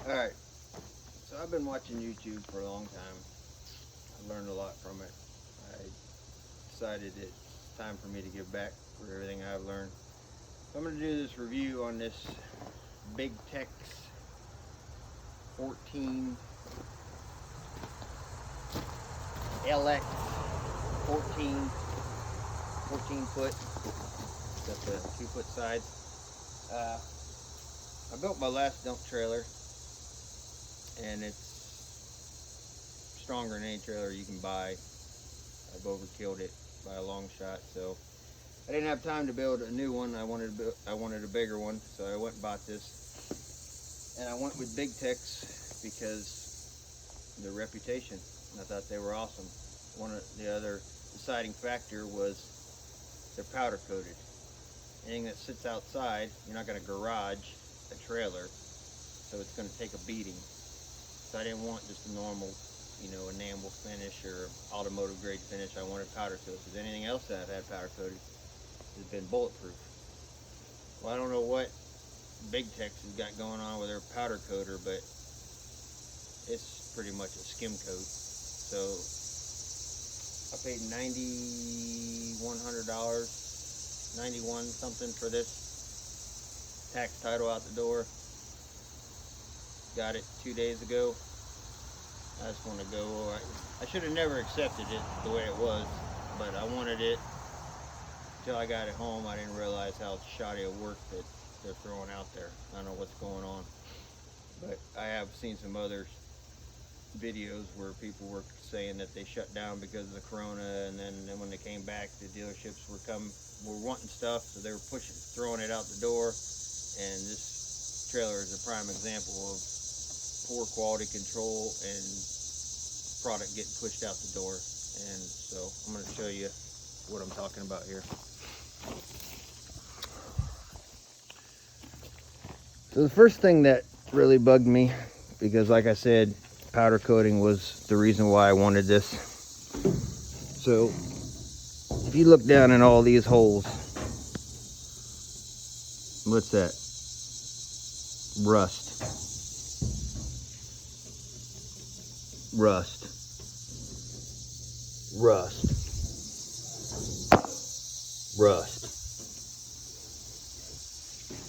Alright, so I've been watching YouTube for a long time. I learned a lot from it. I decided it's time for me to give back for everything I've learned. So I'm going to do this review on this Big Tex 14 LX 14 foot. Got the 2-foot sides. I built my last dump trailer, and it's stronger than any trailer you can buy. I've overkilled it by a long shot, so I didn't have time to build a new one. I wanted a bigger one, so I went and bought this, and I went with Big Tex because of their reputation. And I thought they were awesome. One of the other deciding factor was they're powder coated. Anything that sits outside, you're not going to garage a trailer, so it's going to take a beating. So I didn't want just a normal, enamel finish or automotive grade finish. I wanted powder coat, because anything else that I've had powder coated has been bulletproof. Well, I don't know what Big Tex has got going on with their powder coater, but it's pretty much a skim coat. So I paid $9,100, 91 something for this. Tax title out the door. Got it 2 days ago. I just want to go. I should have never accepted it the way it was, but I wanted it until I got it home. I didn't realize how shoddy of work that they're throwing out there. I don't know what's going on, but I have seen some other videos where people were saying that they shut down because of the corona, and then when they came back, the dealerships were wanting stuff, so they were throwing it out the door. And this trailer is a prime example of poor quality control and product getting pushed out the door. And so I'm going to show you what I'm talking about here. So the first thing that really bugged me, because like I said, powder coating was the reason why I wanted this. So if you look down in all these holes, what's that? Rust.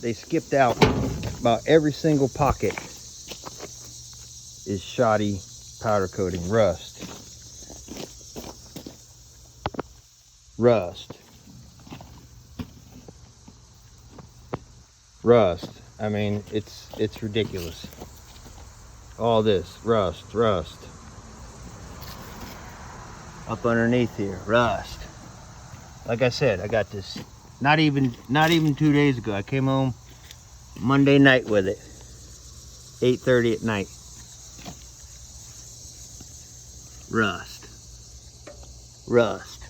They skipped out about every single pocket is shoddy powder coating. Rust. I mean, it's ridiculous. All this rust. Up underneath here, rust. Like I said, I got this not even 2 days ago. I came home Monday night with it, 8:30 at night. Rust.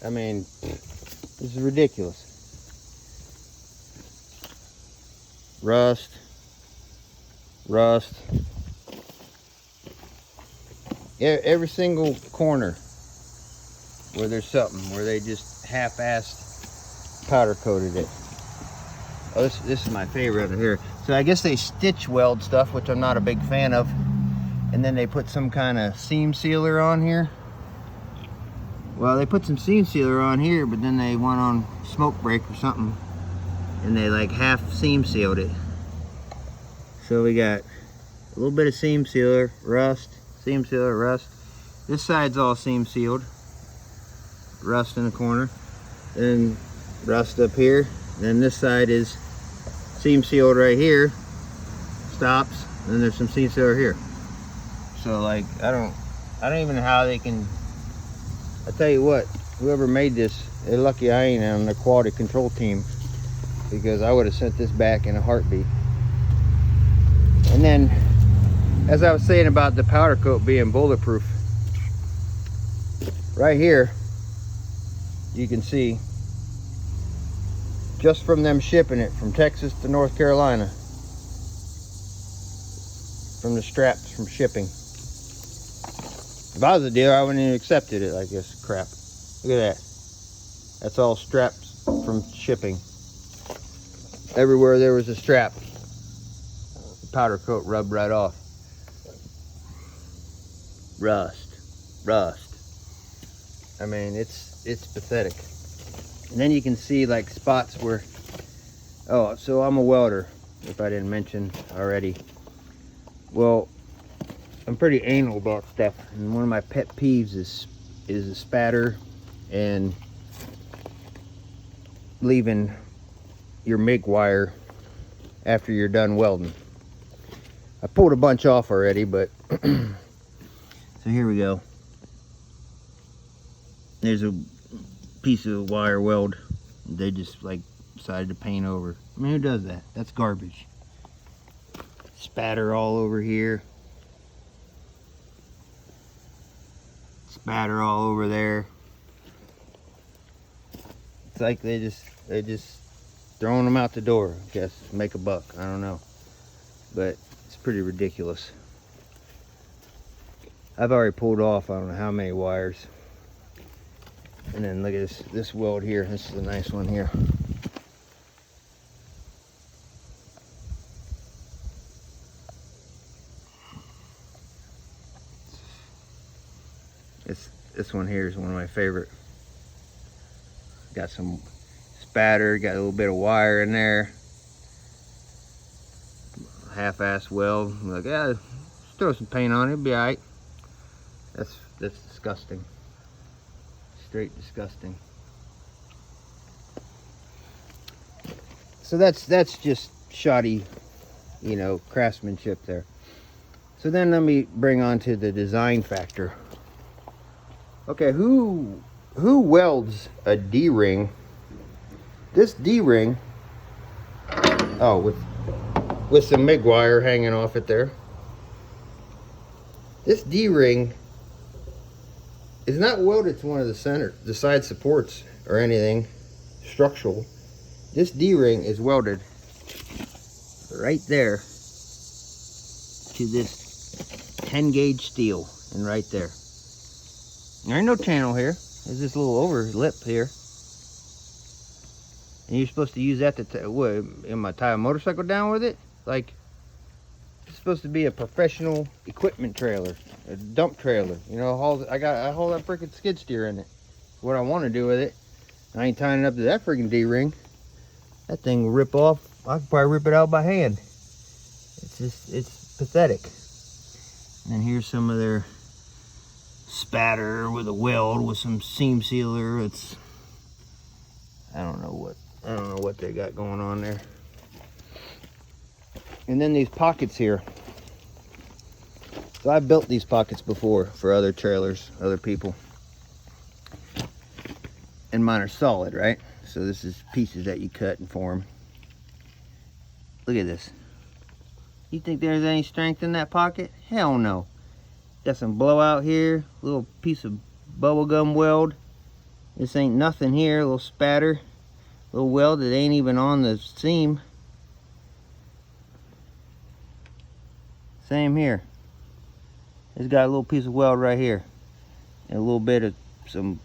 I mean, this is ridiculous. Rust. Every single corner where there's something, where they just half-assed powder coated it. Oh, this is my favorite right here. So I guess they stitch weld stuff, which I'm not a big fan of, and then they put some kind of seam sealer on here. Well, they put some seam sealer on here, but then they went on smoke break or something, and they like half seam sealed it. So we got a little bit of seam sealer, rust. This side's all seam sealed. Rust in the corner. Then rust up here. Then this side is seam sealed right here. Stops. And then there's some seam sealer here. So like, I don't even know how they can. I tell you what, whoever made this, they're lucky I ain't on the quality control team, because I would have sent this back in a heartbeat. And then, as I was saying about the powder coat being bulletproof, right here, you can see, just from them shipping it from Texas to North Carolina, from the straps from shipping. If I was a dealer, I wouldn't even accepted it like this crap. Look at that. That's all straps from shipping. Everywhere there was a strap. powder coat rubbed right off. Rust. I mean, it's pathetic. And then you can see like spots where, oh, so I'm a welder, if I didn't mention already. Well, I'm pretty anal about stuff, and one of my pet peeves is a spatter and leaving your MIG wire after you're done welding. I pulled a bunch off already, but so here we go. There's a piece of wire weld they just like decided to paint over. I mean, who does that? That's garbage. Spatter all over here. Spatter all over there. It's like they just throwing them out the door, I guess, make a buck. I don't know, but it's pretty ridiculous. I've already pulled off I don't know how many wires. And then look at this weld here. This is a nice one here. This one here is one of my favorite. Got some spatter, got a little bit of wire in there. Half-ass weld. I'm like, yeah, just throw some paint on it, it'll be alright. That's disgusting. Straight disgusting. So that's just shoddy, you know, craftsmanship there. So then let me bring on to the design factor. Okay, who welds a D-ring? This D-ring, oh, with some MIG wire hanging off it there. This D-ring is not welded to one of the side supports or anything structural. This D-ring is welded right there to this 10 gauge steel, and right there. There ain't no channel here. There's this little over lip here. And you're supposed to use that to tie a motorcycle down with it? Like, it's supposed to be a professional equipment trailer, a dump trailer. You know, I haul that freaking skid steer in it. What I want to do with it. I ain't tying it up to that freaking D-ring. That thing will rip off. I could probably rip it out by hand. It's pathetic. And then here's some of their spatter with a weld with some seam sealer. I don't know what they got going on there. And then these pockets here. So I've built these pockets before for other trailers, other people. And mine are solid, right? So this is pieces that you cut and form. Look at this. You think there's any strength in that pocket? Hell no. Got some blowout here, little piece of bubblegum weld. This ain't nothing here, a little spatter, little weld that ain't even on the seam. Same here. It's got a little piece of weld right here, and a little bit of some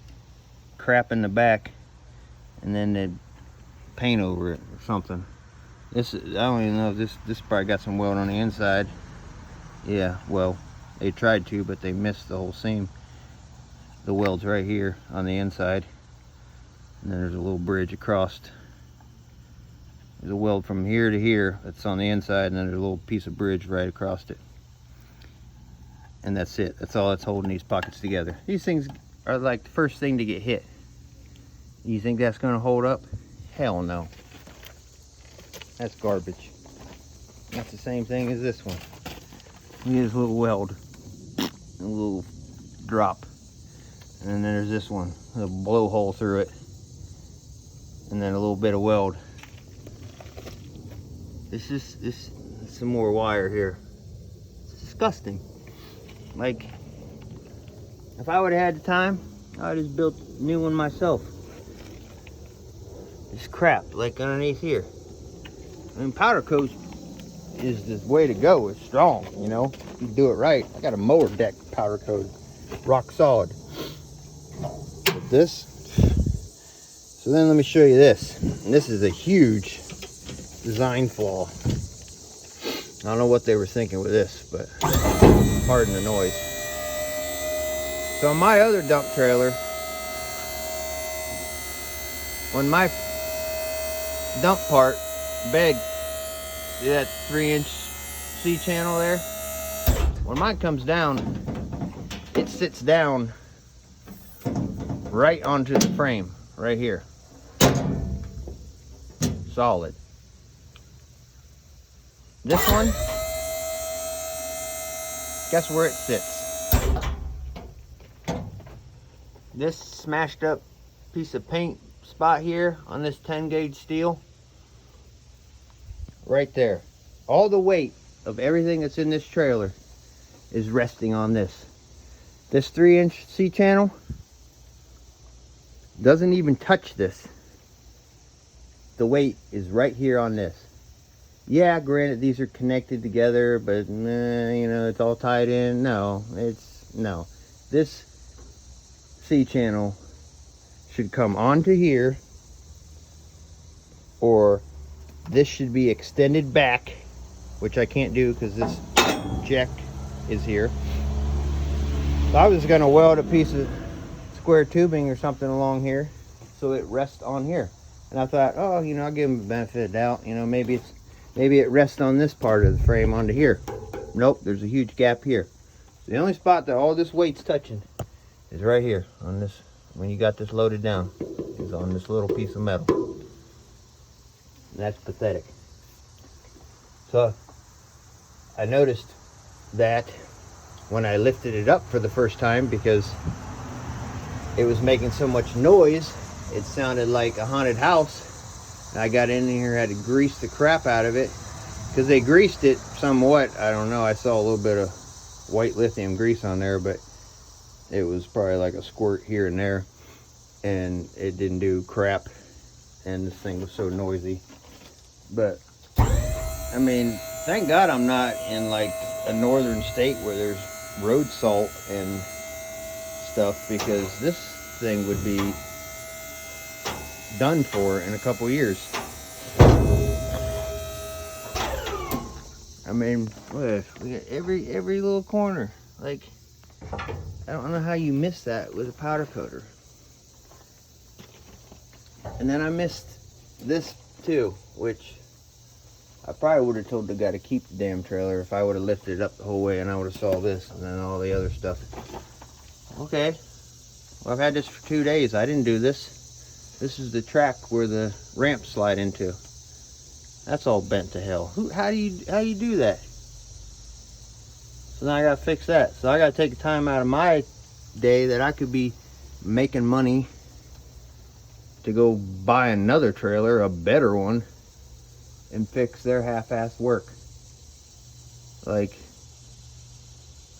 crap in the back, and then they paint over it or something. I don't even know if this probably got some weld on the inside. Yeah, well, they tried to, but they missed the whole seam. The weld's right here on the inside, and then there's a little bridge across. There's a weld from here to here that's on the inside, and then there's a little piece of bridge right across it. And that's it. That's all that's holding these pockets together. These things are like the first thing to get hit. You think that's going to hold up? Hell no. That's garbage. That's the same thing as this one. Look at this little weld. A little drop. And then there's this one. A blowhole through it. And then a little bit of weld. This is some more wire here. It's disgusting. Like, if I would have had the time, I would have just built a new one myself. This crap, like underneath here. I mean, powder coat is the way to go. It's strong, you know. If you do it right. I got a mower deck powder coat, rock solid. But this. So then let me show you this. And this is a huge design flaw. I don't know what they were thinking with this, but pardon the noise. So on my other dump trailer, when my dump part bed, see that 3-inch C-channel there? When mine comes down, it sits down right onto the frame, right here. Solid. This one, guess where it sits? This smashed up piece of paint spot here on this 10-gauge steel, right there. All the weight of everything that's in this trailer is resting on this. This 3-inch C-channel doesn't even touch this. The weight is right here on this. Yeah, granted, these are connected together, but you know, it's all tied in. No. This C-channel should come onto here, or this should be extended back, which I can't do because this jack is here. So I was going to weld a piece of square tubing or something along here so it rests on here. And I thought, oh, you know, I'll give them the benefit of the doubt. You know, maybe it rests on this part of the frame onto here. Nope, there's a huge gap here. So the only spot that all this weight's touching is right here on this, when you got this loaded down, is on this little piece of metal. And that's pathetic. So I noticed that when I lifted it up for the first time, because it was making so much noise, it sounded like a haunted house. I got in here, had to grease the crap out of it, because they greased it somewhat. I don't know, I saw a little bit of white lithium grease on there, but it was probably like a squirt here and there, and it didn't do crap, and this thing was so noisy. But I mean, thank God I'm not in like a northern state where there's road salt and stuff, because this thing would be done for in a couple years. I mean, look, we got every little corner. Like, I don't know how you miss that with a powder coater. And then I missed this too, which I probably would have told the guy to keep the damn trailer if I would have lifted it up the whole way, and I would have saw this and then all the other stuff. Okay, well, I've had this for 2 days. I didn't do this. This is the track where the ramps slide into. That's all bent to hell. How do you do that? So now I gotta fix that. So I gotta take time out of my day that I could be making money to go buy another trailer, a better one, and fix their half-assed work. Like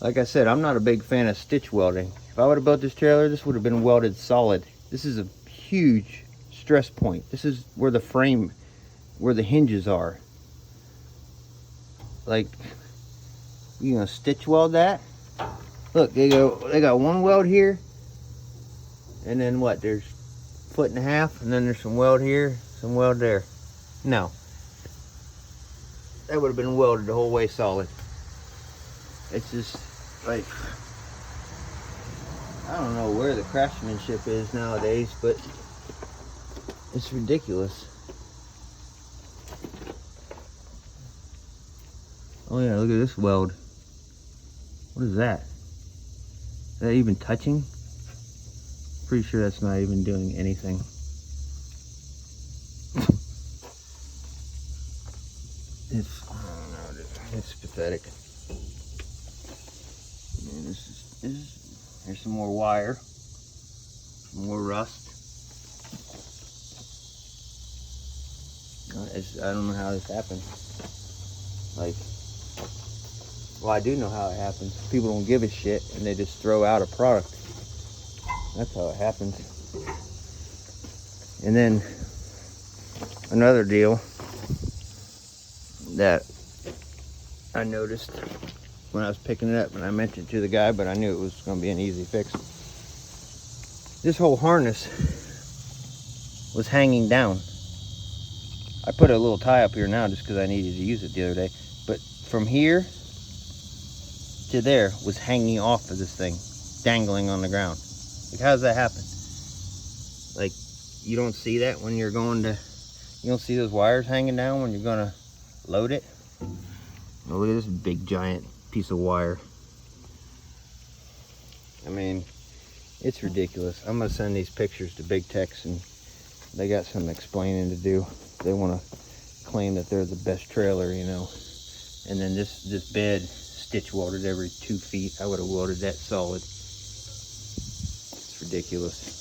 I said, I'm not a big fan of stitch welding. If I would have built this trailer, this would have been welded solid. This is a huge stress point. This is where the frame, where the hinges are. Like, you gonna stitch weld that? Look, they got one weld here, and then what, there's 1.5 feet, and then there's some weld here, some weld there. No, that would have been welded the whole way solid. It's just like, I don't know where the craftsmanship is nowadays, but it's ridiculous. Oh yeah, look at this weld. What is that? Is that even touching? Pretty sure that's not even doing anything. I don't know, dude. It's pathetic. And here's some more wire, some more rust. I don't know how this happened. Like, well, I do know how it happens. People don't give a shit and they just throw out a product. That's how it happens. And then another deal that I noticed when I was picking it up, and I mentioned it to the guy, but I knew it was going to be an easy fix. This whole harness was hanging down. I put a little tie up here now just because I needed to use it the other day, but from here to there was hanging off of this thing, dangling on the ground. Like, how does that happen? Like, you don't see that when you're going to, you don't see those wires hanging down when you're gonna load it? Oh, look at this big giant piece of wire. I mean, it's ridiculous. I'm gonna send these pictures to Big Tex, and they got some explaining to do. They want to claim that they're the best trailer, you know. And then this bed stitch welded every 2 feet. I would have welded that solid. It's ridiculous.